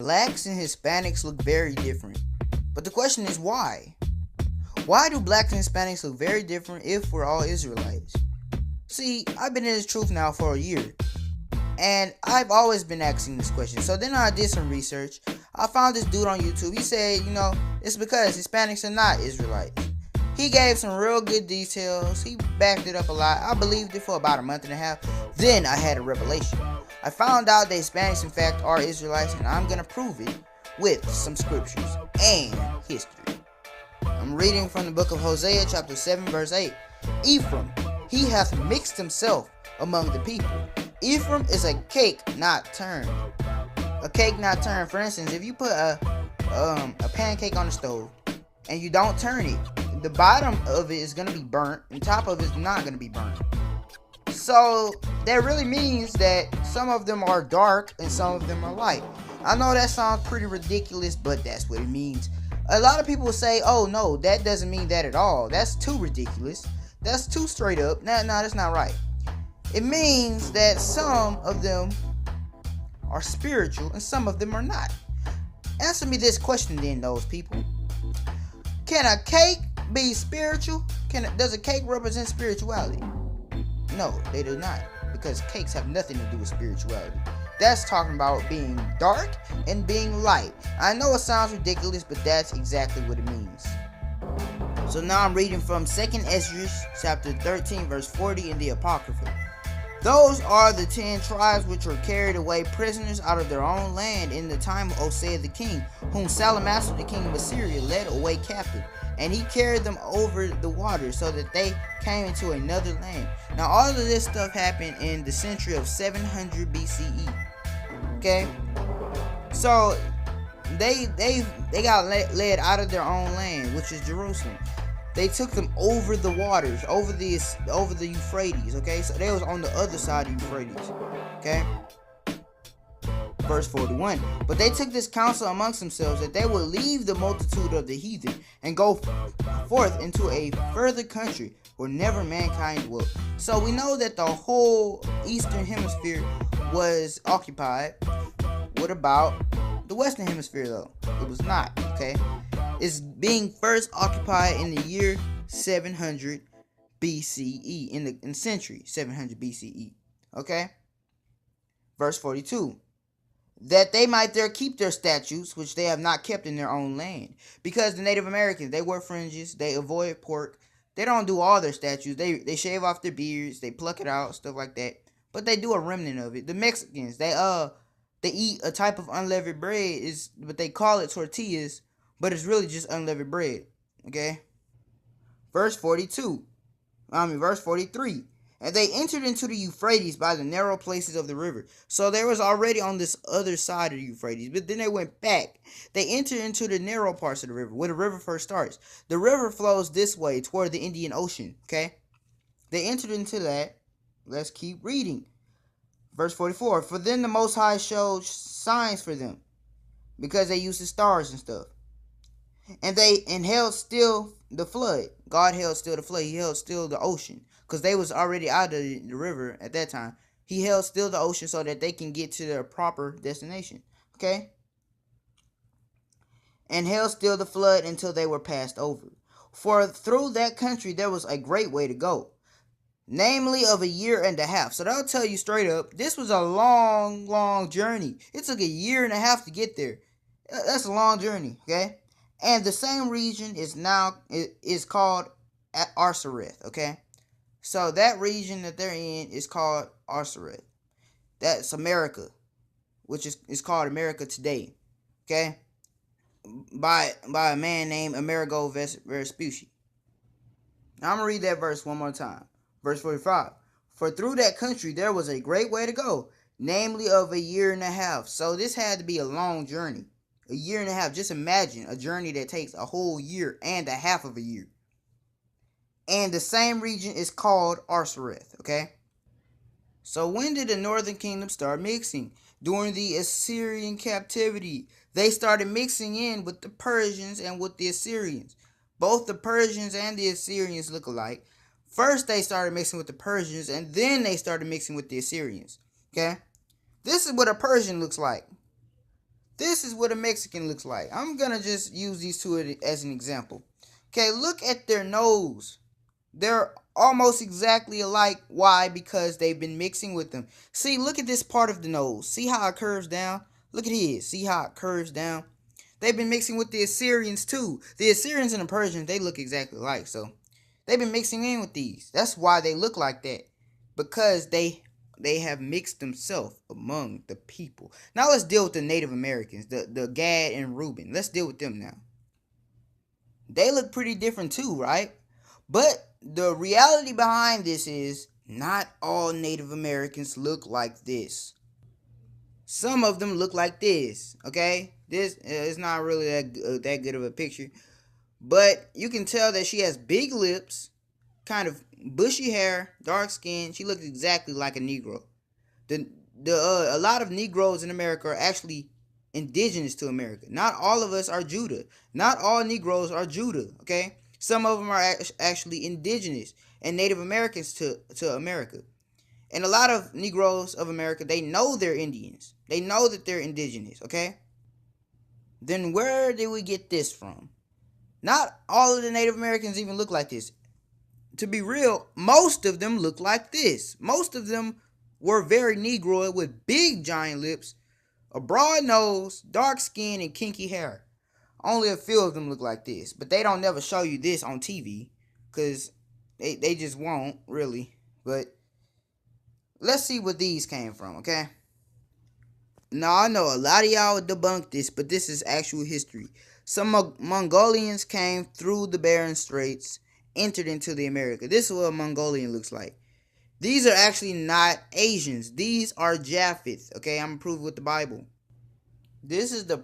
Blacks and Hispanics look very different. But the question is why? Why do blacks and Hispanics look very different if we're all Israelites? See, I've been in this truth now for a year, and I've always been asking this question. So then I did some research. I found this dude on YouTube. He said, it's because Hispanics are not Israelites. He gave some real good details. He backed it up a lot. I believed it for about a month and a half. Then I had a revelation. I found out that Hispanics in fact are Israelites, and I'm going to prove it with some scriptures and history. I'm reading from the book of Hosea chapter 7 verse 8. Ephraim, he hath mixed himself among the people. Ephraim is a cake not turned. A cake not turned. For instance, if you put a pancake on the stove and you don't turn it, the bottom of it is going to be burnt and top of it is not going to be burnt. So that really means that some of them are dark and some of them are light. I know that sounds pretty ridiculous, but that's what it means. A lot of people say, oh no, that doesn't mean that at all. That's too ridiculous. That's too straight up. No, that's not right. It means that some of them are spiritual and some of them are not. Answer me this question then, those people. Can a cake be spiritual? Does a cake represent spirituality? No, they do not, because cakes have nothing to do with spirituality. That's talking about being dark and being light. I know it sounds ridiculous, but that's exactly what it means. So now I'm reading from 2nd Esdras chapter 13 verse 40 in the Apocrypha. Those are the 10 tribes which were carried away prisoners out of their own land in the time of Hosea the king, whom Salmanassar the king of Assyria led away captive. And he carried them over the waters so that they came into another land. Now all of this stuff happened in the century of 700 BCE. Okay? So they got led out of their own land, which is Jerusalem. They took them over the waters, over the Euphrates, okay? So they was on the other side of Euphrates, okay? Verse 41. But they took this counsel amongst themselves that they would leave the multitude of the heathen and go forth into a further country where never mankind dwelt. So we know that the whole eastern hemisphere was occupied. What about the western hemisphere though? It was not, okay? It's being first occupied in the year 700 BCE, in the century 700 BCE, okay? Verse 42. That they might there keep their statutes, which they have not kept in their own land. Because the Native Americans, they wear fringes, they avoid pork, they don't do all their statutes, they shave off their beards, they pluck it out, stuff like that. But they do a remnant of it. The Mexicans, they eat a type of unleavened bread, but they call it tortillas, but it's really just unleavened bread, okay? Verse 43. And they entered into the Euphrates by the narrow places of the river. So they was already on this other side of the Euphrates, but then they went back. They entered into the narrow parts of the river, where the river first starts. The river flows this way toward the Indian Ocean, okay? They entered into that. Let's keep reading. Verse 44. For then the Most High showed signs for them, because they used the stars and stuff. And they held still the flood. God held still the flood. He held still the ocean, because they was already out of the river at that time. He held still the ocean so that they can get to their proper destination. Okay? And held still the flood until they were passed over. For through that country there was a great way to go, namely of a year and a half. So that'll tell you straight up, this was a long, long journey. It took a year and a half to get there. That's a long journey, okay? And the same region is called Arsareth, okay? So that region that they're in is called Arsareth. That's America, which is called America today, okay? By a man named Amerigo Vespucci. Now I'm going to read that verse one more time. Verse 45. For through that country there was a great way to go, namely of a year and a half. So this had to be a long journey. A year and a half. Just imagine a journey that takes a whole year and a half of a year. And the same region is called Arsareth, okay? So when did the northern kingdom start mixing? During the Assyrian captivity. They started mixing in with the Persians and with the Assyrians. Both the Persians and the Assyrians look alike. First they started mixing with the Persians, and then they started mixing with the Assyrians, okay? This is what a Persian looks like. This this is what a Mexican looks like. I'm gonna just use these two as an example. Okay, look at their nose. They're almost exactly alike. Why? Because they've been mixing with them. See, look at this part of the nose. See how it curves down? Look at his. See how it curves down? They've been mixing with the Assyrians too. The Assyrians and the Persians, they look exactly alike. So they've been mixing in with these. That's why they look like that. Because they have mixed themselves among the people. Now let's deal with the Native Americans, the Gad and Reuben. Let's deal with them now. They look pretty different too, right? But the reality behind this is not all Native Americans look like this. Some of them look like this, okay? This is not really that good of a picture. But you can tell that she has big lips, kind of bushy hair, dark skin. She looks exactly like a Negro. The a lot of Negroes in America are actually indigenous to America. Not all of us are Judah. Not all Negroes are Judah. Okay, some of them are actually indigenous and Native Americans to America. And a lot of Negroes of America, they know they're Indians. They know that they're indigenous. Okay. Then where did we get this from? Not all of the Native Americans even look like this. To be real, most of them look like this. Most of them were very Negroid with big giant lips, a broad nose, dark skin, and kinky hair. Only a few of them look like this, but they don't never show you this on TV because they just won't, really. But let's see where these came from, okay? Now, I know a lot of y'all debunk this, but this is actual history. Some Mongolians came through the Bering Straits, entered into the America. This is what a Mongolian looks like. These are actually not Asians. These are Japheth. Okay, I'm gonna prove with the Bible. This is the